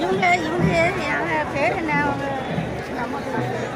இவங்க பேர் என்ன எல்லா மக்களுக்காக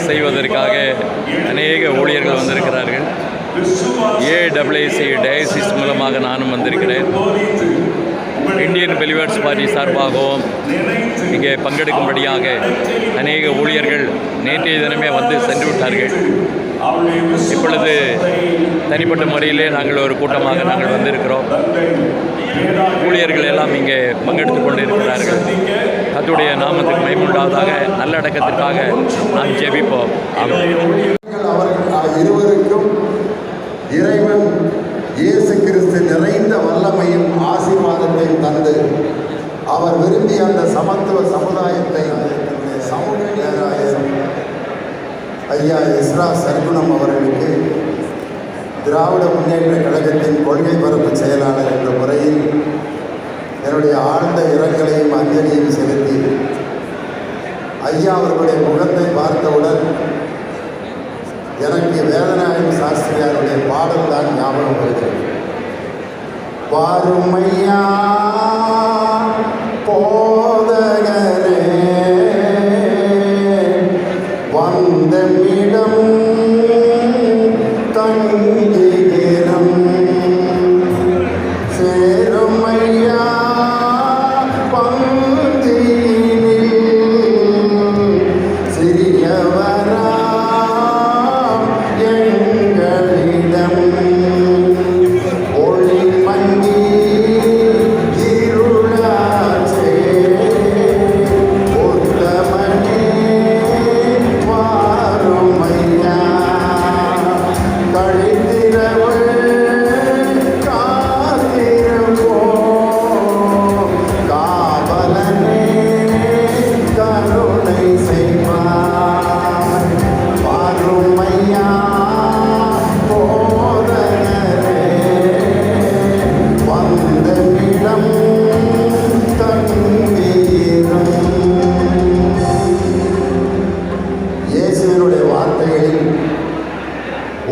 செய்வதற்காக அநேக ஊழியர்கள் வந்திருக்கிறார்கள். ஏடபிள்யூசி டயசிஸ் மூலமாக நானும் வந்திருக்கிறேன். இந்தியன் பிலிவர்ஸ் பார்ட்டி சார்பாகவும் இங்கே பங்கெடுக்கும்படியாக அநேக ஊழியர்கள் நேற்றைய தினமே வந்து சென்று விட்டார்கள். இப்பொழுது தனிப்பட்ட முறையிலே நாங்கள் ஒரு கூட்டமாக நாங்கள் வந்திருக்கிறோம். ஊழியர்கள் எல்லாம் இங்கே பங்கெடுத்து கொண்டிருக்கிறார்கள். கர்த்தருடைய நாமத்துக்கு மகிமை உண்டாவதாக. நல்லடக்கத்திற்காக நாம் ஜெபிப்போம். அவர்கள் இருவருக்கும் இறைவன் இயேசு கிறிஸ்து நிறைந்த வல்லமையும் ஆசீர்வாதத்தையும் தந்து அவர் விரும்பிய அந்த சமத்துவ சமுதாயத்தை சமூக ஐயா எஸ்ரா சர்க்குணம் அவர்களுக்கு திராவிட முன்னேற்ற கழகத்தின் கொள்கை பரப்பு செயலாளர் என்ற முறையில் என்னுடைய ஆழ்ந்த இரங்கலையும் அஞ்சலியும் செலுத்தி ஐயா அவர்களுடைய முகத்தை பார்த்தவுடன் எனக்கு வேதநாயகம் சாஸ்திரியாருடைய பாடல் தான் ஞாபகம் வருகிறது. பாருமையா போதகரே வந்தமிடம் தங்கிடம் சேருமையா பந்தினில் சிறியவரா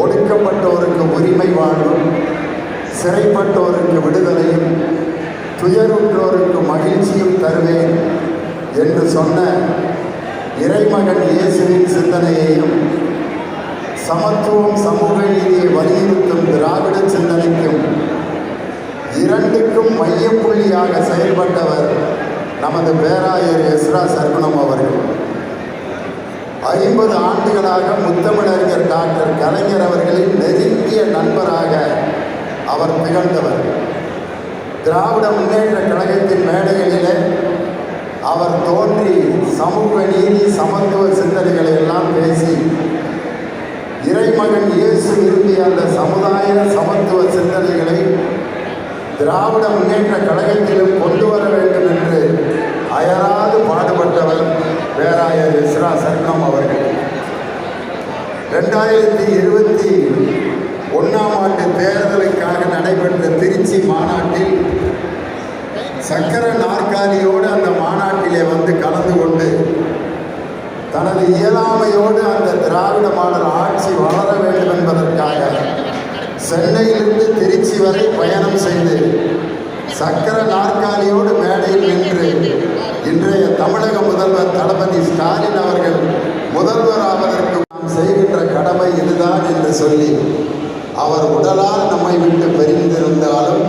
ஒடுக்கப்பட்டோருக்கு உரிமை வாழ்வும், சிறைப்பட்டோருக்கு விடுதலையும், துயருற்றோருக்கு மகிழ்ச்சியும் தருவேன் என்று சொன்ன இறைமகன் இயேசுவின் சிந்தனையையும் சமத்துவம் சமூக நீதியை வலியுறுத்தும் திராவிட சிந்தனைக்கும் இரண்டுக்கும் மையப்புள்ளியாக செயல்பட்டவர் நமது பேராயர் எஸ்ரா சர்க்குணம் அவர்கள். 50 ஆண்டுகளாக முத்தமிழறிஞர் டாக்டர் கலைஞர் அவர்களின் நெருங்கிய நண்பராக அவர் திகழ்ந்தவர். திராவிட முன்னேற்ற கழகத்தின் மேடைகளிலே அவர் தோன்றி சமூக நீதி சமத்துவ சிந்தனைகளை எல்லாம் பேசி இறைமகன் இயேசு விரும்பிய அந்த சமுதாய சமத்துவ சிந்தனைகளை திராவிட முன்னேற்ற கழகத்திலும் கொண்டு வர வேண்டும் என்று அயராது பாடுபட்டவர் பேராயர் எஸ்ரா சர்க்குணம் அவர்கள். 2021 ஆண்டு தேர்தலுக்காக நடைபெற்ற திருச்சி மாநாட்டில் சக்கர நாற்காலியோடு அந்த மாநாட்டிலே வந்து கலந்து கொண்டு தனது இயலாமையோடு அந்த திராவிட மாடல் ஆட்சி வளர வேண்டும் என்பதற்காக சென்னையிலிருந்து திருச்சி வரை பயணம் செய்து சக்கர நாற்காலியோடு மேடையில் நின்று இன்றைய தமிழக முதல்வர் தளபதி ஸ்டாலின் அவர்கள் முதல்வர் ஆவதற்கு நாம் செய்கின்ற கடமை இதுதான் என்று சொல்லி அவர் உடலால் நம்மை விட்டு பிரிந்திருந்தாலும்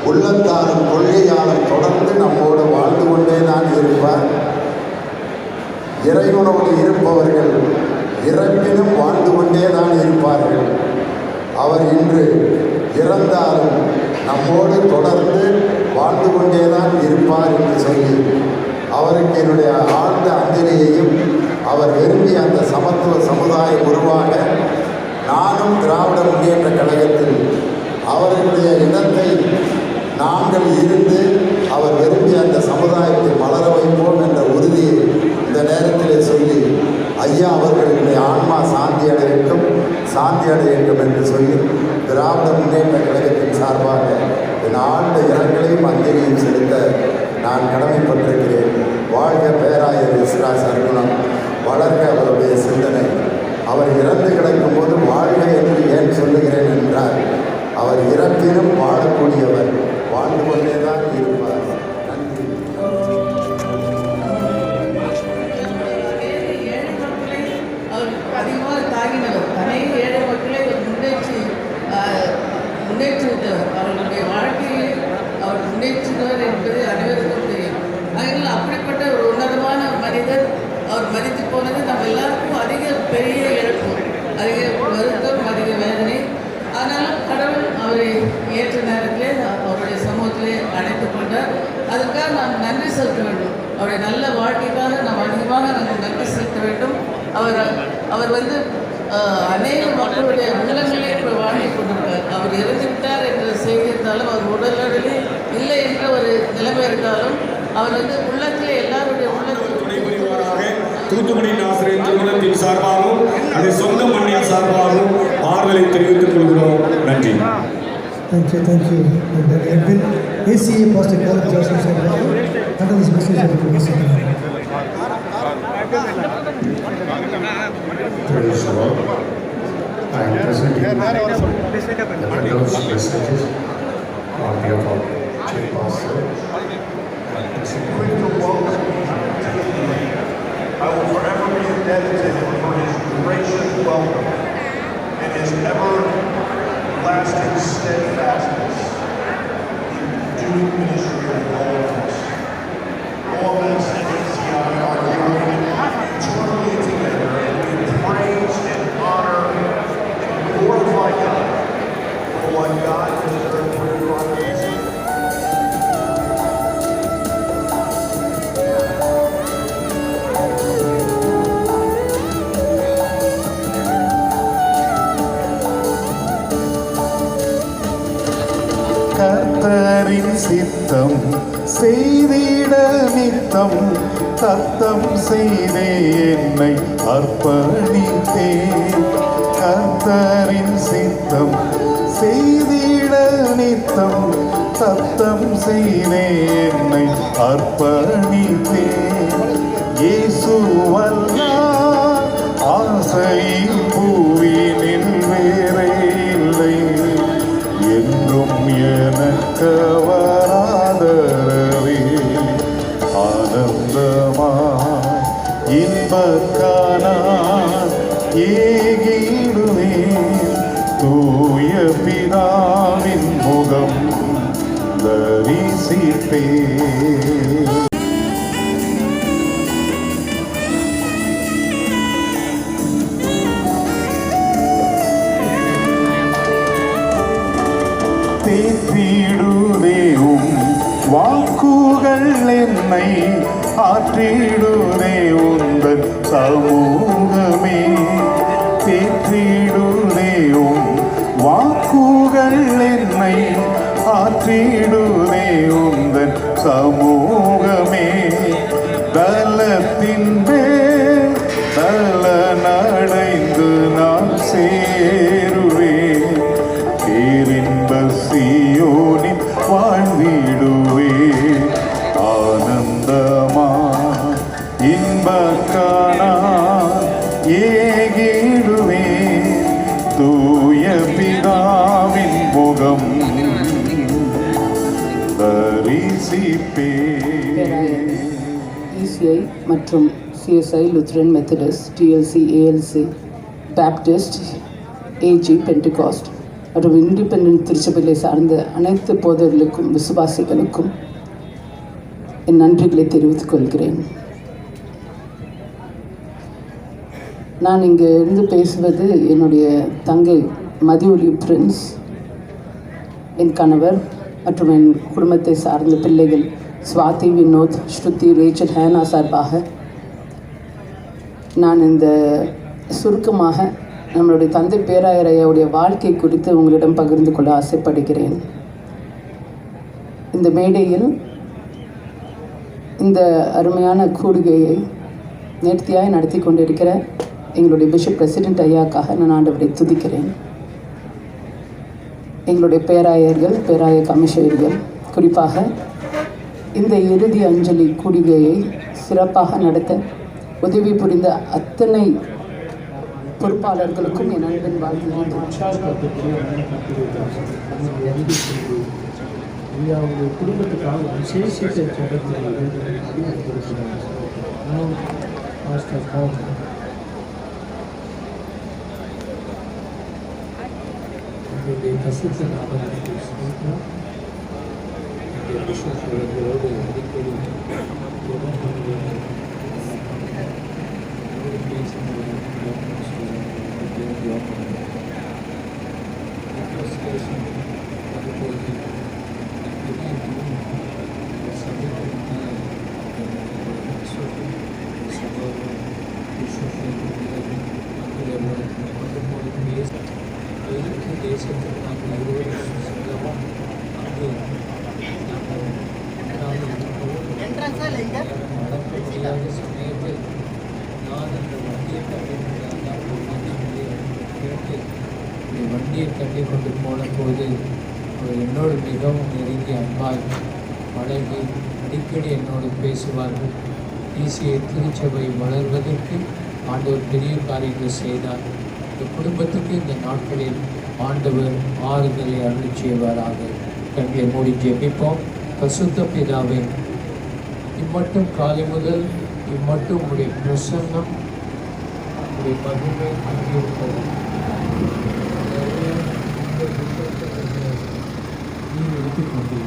உள்ளத்தாலும் கொள்கையாலும் தொடர்ந்து நம்மோடு வாழ்ந்து கொண்டே தான் இருப்பார். இறைவனோடு இருப்பவர்கள் இறப்பினும் வாழ்ந்து கொண்டே தான் இருப்பார்கள். அவர் இன்று இறந்தாலும் நம்மோடு தொடர்ந்து வாழ்ந்து கொண்டே தான் இருப்பார் என்று சொல்லி அவருக்கு என்னுடைய ஆழ்ந்த அஞ்சலியையும் அவர் விரும்பிய அந்த சமத்துவ சமுதாயம் உருவாக நானும் திராவிட முன்னேற்ற கழகத்தில் அவர்களுடைய இடத்தை நாங்கள் இருந்து அவர் விரும்பிய அந்த சமுதாயத்தை வளர வைப்போம் என்ற உறுதியை இந்த நேரத்திலே சொல்லி ஐயா அவர்களுடைய ஆன்மா சாந்தி அடையட்டும் என்று சொல்லி திராவிட முன்னேற்ற கழகத்தின் சார்பாக என் ஆழ்ந்த இரங்கலையும் அஞ்சலியும் செலுத்த நான் கடமைப்பட்டிருக்கிறேன். வாழ்க பேராயர் எஸ்ரா சர்க்குணம், வளர்க அவருடைய சிந்தனை. அவர் இறந்து கிடக்கும் போது வாழ்க என்று ஏன் சொல்லுகிறேன் என்றால் அவர் இறப்பினும் வாழக்கூடியவர், வாழ்ந்து கொண்டேதான் இருப்பார். நன்றி. அதிகமாக தாங்கினவர். அநேக ஏழை மக்களை இவர் முன்னேற்றிவிட்டவர். அவர்களுடைய வாழ்க்கையை அவர் முன்னேற்றினவர் என்பது அனைவருக்கும் தெரியும். அதனால் அப்படிப்பட்ட ஒரு உன்னதமான மனிதர் அவர் மதித்து போனது நம்ம எல்லாருக்கும் அதிக பெரிய இழப்பு, அதிக வருத்தம், அதிக வேதனை. ஆனாலும் கடவுள் அவரை ஏற்ற நேரத்திலே அவருடைய சமூகத்திலே அழைத்துக் கொண்டார். அதுக்காக நாம் நன்றி செலுத்த வேண்டும். அவருடைய நல்ல வாழ்க்கைக்காக நாம் அதிகமாக நாங்கள் நன்றி செலுத்த வேண்டும். அவர் அநேக மக்களுடைய உள்ளங்களே இப்போ வாழ்ந்து கொண்டிருப்பார். அவர் இறந்துவிட்டார் என்ற செய்தி இருந்தாலும், அவர் உடலளவிலே இல்லை என்ற ஒரு நிலைமை இருந்தாலும், அவர் உள்ளத்திலே எல்லாருடைய உள்ளத்தில் தூத்துக்குடி நாசரேத் திருமணத்தின் சார்பாகவும் அதை சொந்த மண்ணின் சார்பாகவும் ஆறுதலை தெரிவித்துக் கொள்கிறோம். நன்றி. Thank you. ACA Pastor Carl Joshua சார்பாக under this message of the message. Praise the Lord. I am presenting the Pentecost messages on behalf of Chief Pastor. I will forever be indebted to him for his gracious welcome and his everlasting steadfastness in doing ministry of all of us. All of us at ACI are growing eternally together, and we praise and honor and glorify God for what God has done for your lives. கர்த்தரின் சித்தம் செய்திட நித்தம் சத்தம் செய்தே என்னை அர்ப்பணித்தேன். கர்த்தரின் சித்தம் செய்திட நித்தம் சத்தம் செய்தே என்னை அர்ப்பணித்தேன். இயேசுவல்லார் ஆசை பூவினில் வேறே இல்லை, என்றும் எனக்கு வராதரவே ஆனந்தமாய் இன்பக்கானான் ஏகிடுவேன். தூய பிதாவின் முகம் தரிசிப்பேன். தேற்றிடுதேவும் வாக்குகள் என்னை ஆற்றிடுதே உந்தன் சமூகமே. தேற்றிடுதேவும் வாக்குகள் என்னை ஆற்றிடுதே உந்தன் சமூகமே. தலத்தின் மேல் தலனடைந்து நான் சேருவேன். பேரின்ப சீயோனில் வாழ்ந்திடுவே ஆனந்தமா இன்பக்கானான் ஏகிடுவே. தூய பிதாவின் முகம் தரிசிப்பே. ECI மற்றும் CSI Lutheran Methodist, TLC, ALC, Baptist, AG, Pentecost மற்றும் இண்டிபெண்டன்ட் திருச்சபையை சார்ந்த அனைத்து போதர்களுக்கும் விசுவாசிகளுக்கும் என் நன்றிகளை தெரிவித்துக் கொள்கிறேன். நான் இங்கே இருந்து பேசுவது என்னுடைய தங்கை மதியொலி பிரின்ஸ், என் கணவர் மற்றும் என் குடும்பத்தை சார்ந்த பிள்ளைகள் ஸ்வாதி, வினோத், ஸ்ருதி, ரேச்சல், ஹேனா சார்பாக நான் இந்த சுருக்கமாக நம்மளுடைய தந்தை பேராயர் ஐயாவுடைய வாழ்க்கை குறித்து உங்களிடம் பகிர்ந்து கொள்ள ஆசைப்படுகிறேன். இந்த மேடையில் இந்த அருமையான கூடுகையை நேர்த்தியாய் நடத்தி கொண்டிருக்கிற எங்களுடைய பிஷப் பிரசிடென்ட் ஐயாக்காக நான் ஆண்டவரை துதிக்கிறேன். எங்களுடைய பேராயர்கள், பேராய கமிஷனர்கள், குறிப்பாக இந்த இறுதி அஞ்சலி கூடுகையை சிறப்பாக நடத்த உதவி புரிந்த அத்தனை பொறுப்பாளர்களுக்கும் என் அன்பின் வாழ்த்துகிறேன். அவங்களுடைய குடும்பத்துக்காக விசேஷித்த உங்களுடைய பசுத்த நாமத்திற்கு ஸ்தோத்திரம். இந்த பிஷப் அவர்களோடு அடிக்கடி ஜெபம் பண்ணுவது சமயத்தில் நான் அந்த வண்டியை தள்ளி கொண்டு போன போது அவர் என்னோடு மிகவும் நெருங்கி அன்பாய் பழகி அடிக்கடி என்னோடு பேசுவார்கள். டிசிஐ திருச்சபை வளர்வதற்கு ஆண்டவர் பெரிய காரியங்கள் செய்தார். இந்த குடும்பத்துக்கு இந்த நாட்களில் ஆண்டவர் ஆறுதலை அருள் செய்வாராக. கண்களை மூடி ஜெபிப்போம். பரிசுத்த பிதாவே, இம்மட்டும் காலை முதல் இம்மட்டும் உங்களுடைய பிரசன்னம் உங்களுடைய மகிமை அங்கிருப்பது நீர் எடுத்துக்கொண்டு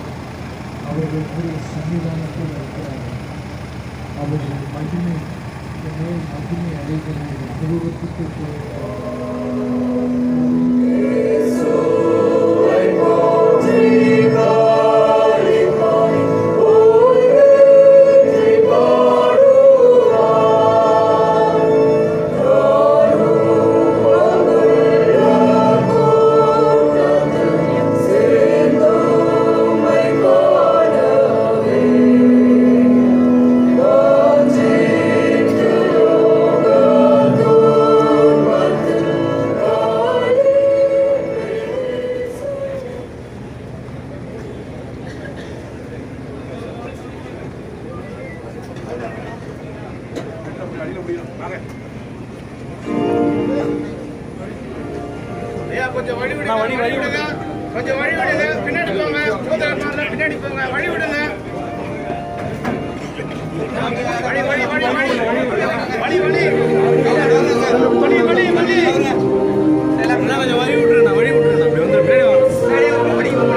அவர்களுடைய சன்னிதானத்தில் இருக்கிறார்கள். அவர்கள் மகிமை மகிமை அடைகிற அனுபவத்துக்கு கொஞ்சம் வழி விடுங்க, கொஞ்சம் வழி விடுங்க, பின்னாடி போங்க, பின்னாடி போங்க, வழி விடுங்க, வழி வழி வழி வழி வழி வழி வழி வழி வழி எல்லாம் கொஞ்சம் வழி விட்டுருண்ணா, வழி விட்டுருண்ணா, அப்படி வந்து பின்னாடி வாங்க, வழி வழி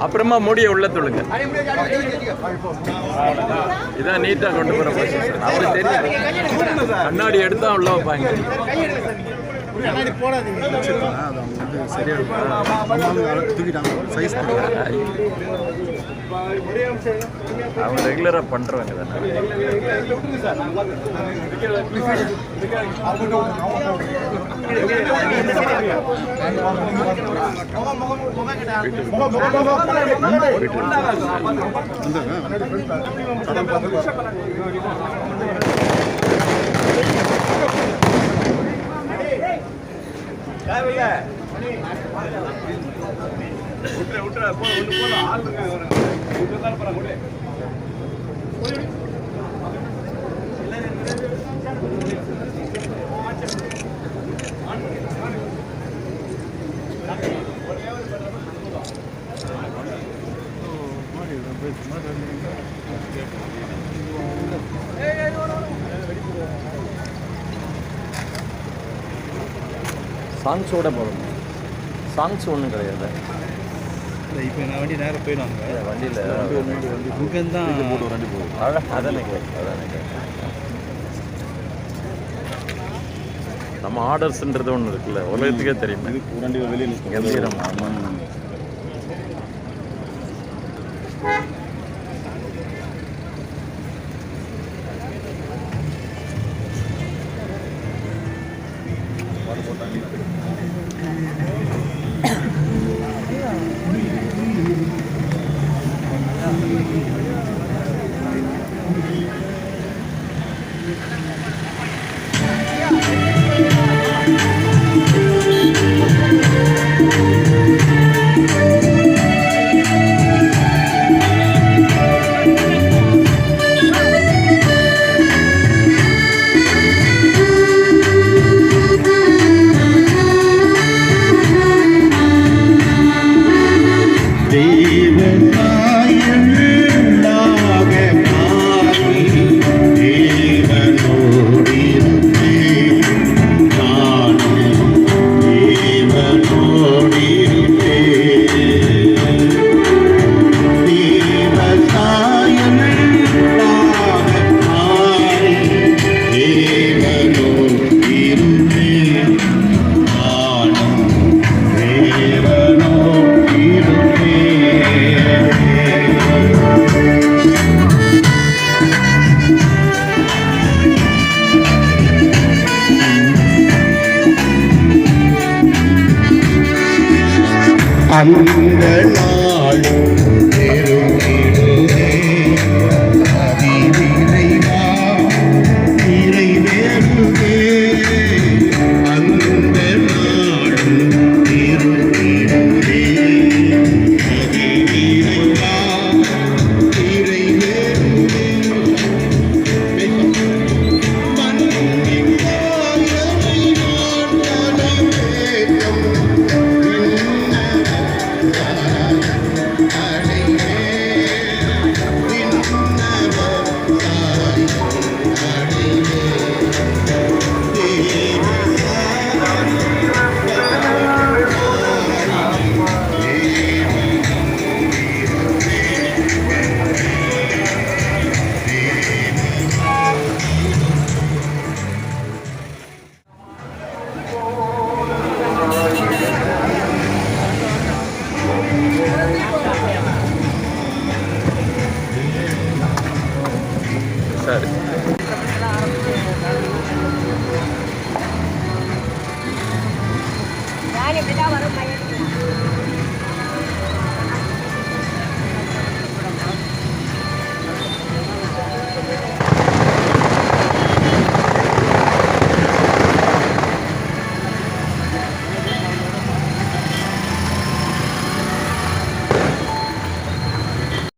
அப்புறமா மூடிய உள்ள தொழுங்க. இதான் நீட்டா கொண்டு போற பொசிஷன். அவருக்கு தெரியும், கண்ணாடி எடுத்தா உள்ள வைப்பாங்க. அவங்க ரெகுலரா பண்றவங்க தானே. சாங்ஸோட போகணும். சாங்ஸ் ஒன்றும் கிடையாது. இப்போ நான் வண்டி நேரம் போயிடுவாங்க. வண்டியில் இங்கேருந்து தான் போட்டு வண்டி போகும். அதானே கேட்கும். நம்ம ஆர்டர்ஸ்ன்றது ஒன்று இருக்குல்ல, உலகத்துக்கே தெரியுமே. கம்பீரம். அந்த நாளும் நெருங்கிடுதே, அதிவிரைவா நிறைவேறுதே. அந்த நாளும் நெருங்கிடுதே, அதிவிரைவா நிறைவேறுதே. மண்ணின் சாயலை நான் கடவேகம் சரி. ഞാൻ എവിടെ വരും